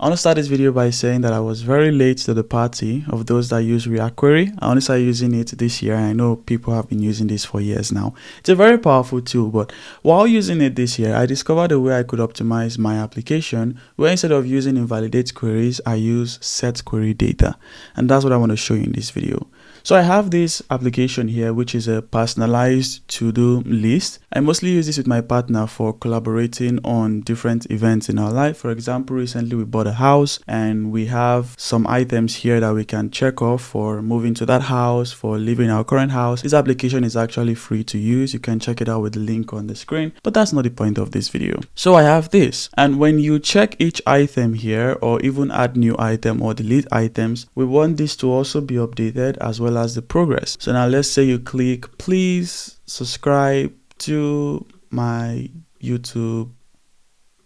I want to start this video by saying that I was very late to the party of those that use React Query. I only started using it this year, and I know people have been using this for years now. It's a very powerful tool, but while using it this year, I discovered a way I could optimize my application where instead of using invalidate queries, I use setQueryData. And that's what I want to show you in this video. So I have this application here, which is a personalized to-do list. I mostly use this with my partner for collaborating on different events in our life. For example, recently we bought a house and we have some items here that we can check off for moving to that house, for leaving our current house. This application is actually free to use. You can check it out with the link on the screen, but that's not the point of this video. So I have this, and when you check each item here or even add new item or delete items, we want this to also be updated as well as the progress. So now let's say you click please subscribe to my YouTube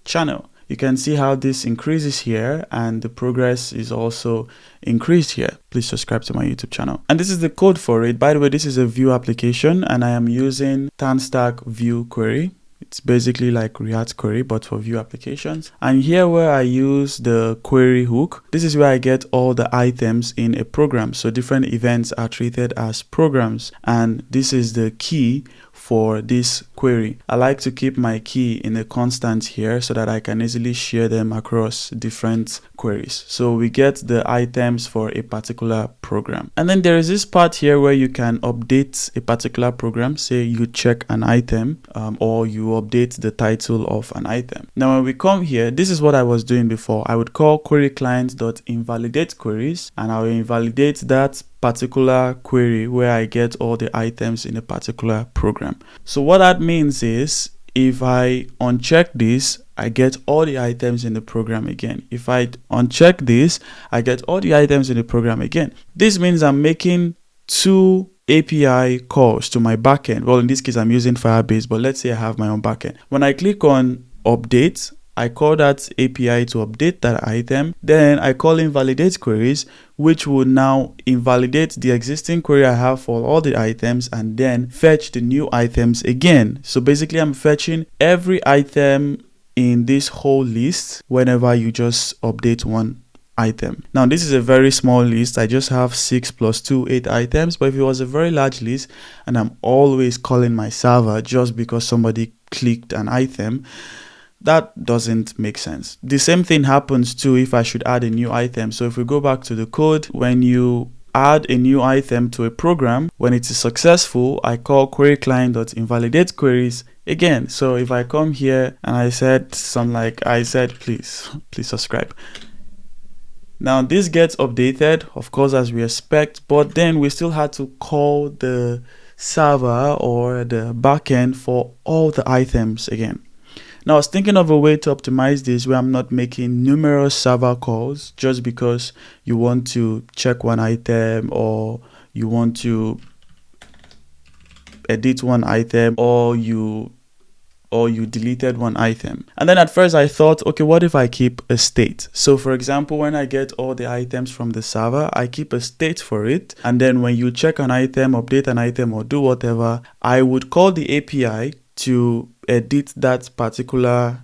channel. You can see how this increases here and the progress is also increased here. Please subscribe to my YouTube channel. And this is the code for it. By the way, this is a Vue application and I am using Tanstack Vue Query. It's basically like React Query, but for Vue applications. And here where I use the query hook, this is where I get all the items in a program. So different events are treated as programs. And this is the key for this query. I like to keep my key in a constant here so that I can easily share them across different queries. So we get the items for a particular program. And then there is this part here where you can update a particular program. Say you check an item or you update the title of an item. Now when we come here, this is what I was doing before. I would call query client.invalidateQueries and I will invalidate that particular query where I get all the items in a particular program. So what that means is if I uncheck this, I get all the items in the program again. If I uncheck this, I get all the items in the program again. This means I'm making two API calls to my backend. Well, in this case, I'm using Firebase, but let's say I have my own backend. When I click on update, I call that API to update that item. Then I call invalidate queries, which will now invalidate the existing query I have for all the items and then fetch the new items again. So basically, I'm fetching every item in this whole list whenever you just update one item. Now this is a very small list. I just have 6 + 2, 8 items, but if it was a very large list and I'm always calling my server just because somebody clicked an item, that doesn't make sense. The same thing happens too if I should add a new item. So if we go back to the code, when you add a new item to a program, when it is successful, I call query client.invalidateQueries again. So if I come here and I said something like, please subscribe. Now this gets updated, of course, as we expect, but then we still had to call the server or the backend for all the items again. Now I was thinking of a way to optimize this where I'm not making numerous server calls just because you want to check one item or you want to edit one item or you deleted one item. And then at first I thought, okay, what if I keep a state? So for example, when I get all the items from the server, I keep a state for it. And then when you check an item, update an item or do whatever, I would call the API to edit that particular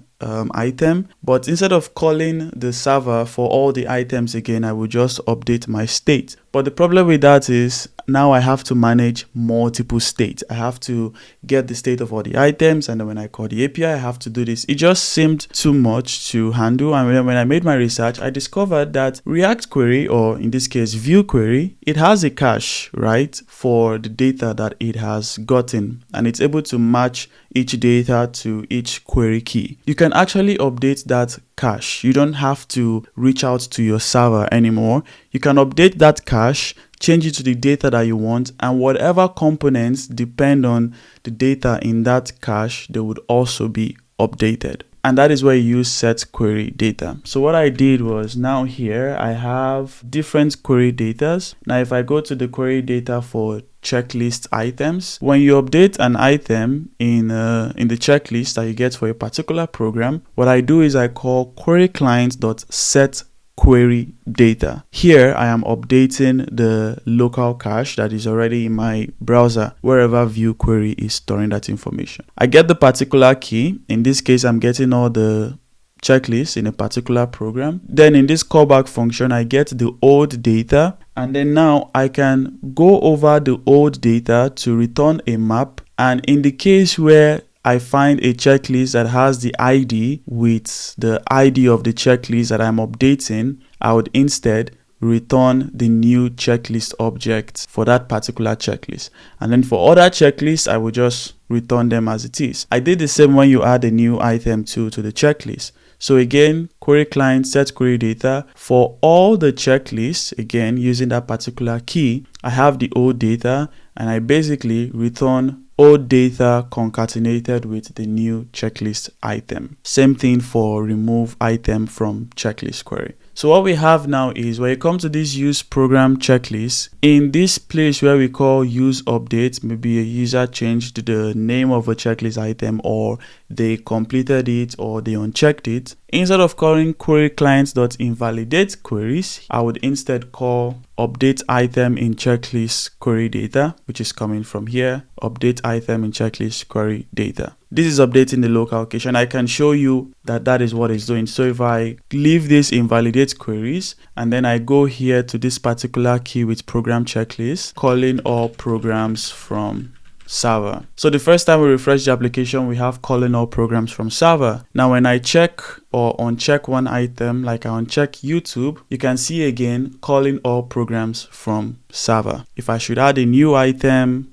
item, but instead of calling the server for all the items again, I would just update my state. But the problem with that is now I have to manage multiple states. I have to get the state of all the items, and then when I call the API, I have to do this. It just seemed too much to handle. And when I made my research, I discovered that React Query, or in this case Vue Query, it has a cache, right, for the data that it has gotten, and it's able to match each data to each query key. You can actually update that cache. You don't have to reach out to your server anymore. You can update that cache, change it to the data that you want, and whatever components depend on the data in that cache, they would also be updated. And that is where you use setQueryData. So what I did was, now here I have different query datas. Now if I go to the query data for checklist items, when you update an item in the checklist that you get for a particular program, what I do is I call query client.setQueryData. Here I am updating the local cache that is already in my browser wherever Vue Query is storing that information. I get the particular key. In this case, I'm getting all the checklist in a particular program. Then in this callback function, I get the old data, and then now I can go over the old data to return a map. And in the case where I find a checklist that has the ID with the ID of the checklist that I'm updating, I would instead return the new checklist object for that particular checklist. And then for other checklists, I will just return them as it is. I did the same when you add a new item to the checklist. So again, query client setQueryData for all the checklists, again, using that particular key, I have the old data and I basically return old data concatenated with the new checklist item. Same thing for remove item from checklist query. So what we have now is when you come to this use program checklist, in this place where we call use update, maybe a user changed the name of a checklist item, or they completed it, or they unchecked it. Instead of calling query clients.invalidateQueries, I would instead call update item in checklist query data, which is coming from here, update item in checklist query data. This is updating the local cache, and I can show you that that is what it's doing. So if I leave this invalidate queries and then I go here to this particular key with program checklist, calling all programs from server. So the first time we refresh the application, we have calling all programs from server. Now when I check or uncheck one item, like I uncheck YouTube, you can see again calling all programs from server. If I should add a new item,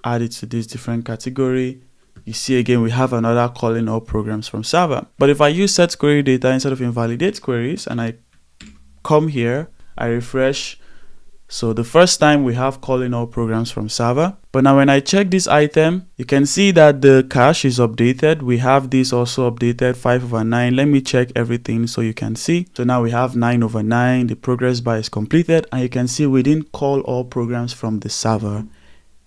add it to this different category, you see again we have another calling all programs from server. But if I use setQueryData instead of invalidate queries and I come here, I refresh. So the first time we have calling all programs from server, but now when I check this item, you can see that the cache is updated. We have this also updated 5/9. Let me check everything so you can see. So now we have 9/9. The progress bar is completed, and you can see we didn't call all programs from the server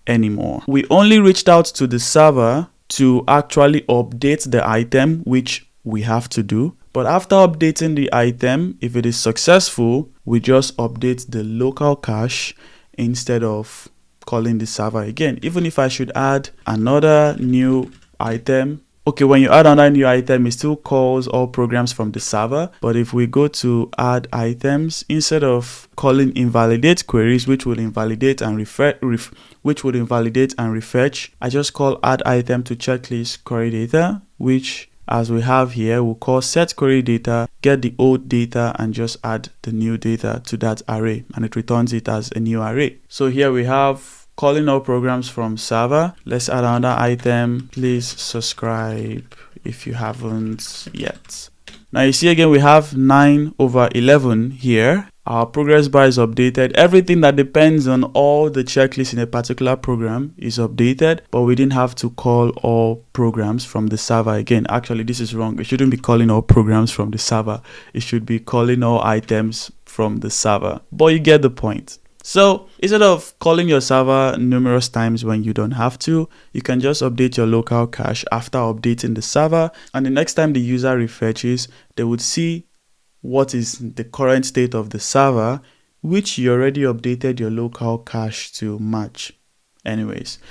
anymore. We only reached out to the server to actually update the item, which we have to do. But after updating the item, if it is successful, we just update the local cache instead of calling the server again. Even if I should add another new item, okay, when you add another new item, it still calls all programs from the server. But if we go to add items, instead of calling invalidate queries, which will invalidate and refetch, I just call add item to checklist query data, which as we have here, we'll call setQueryData, get the old data and just add the new data to that array, and it returns it as a new array. So here we have calling all programs from server. Let's add another item. Please subscribe if you haven't yet. Now you see again we have 9/11 here. Our progress bar is updated. Everything that depends on all the checklists in a particular program is updated, but we didn't have to call all programs from the server again. Actually, this is wrong. It shouldn't be calling all programs from the server. It should be calling all items from the server. But you get the point. So instead of calling your server numerous times when you don't have to, you can just update your local cache after updating the server, and the next time the user refreshes, they would see what is the current state of the server, which you already updated your local cache to match anyways.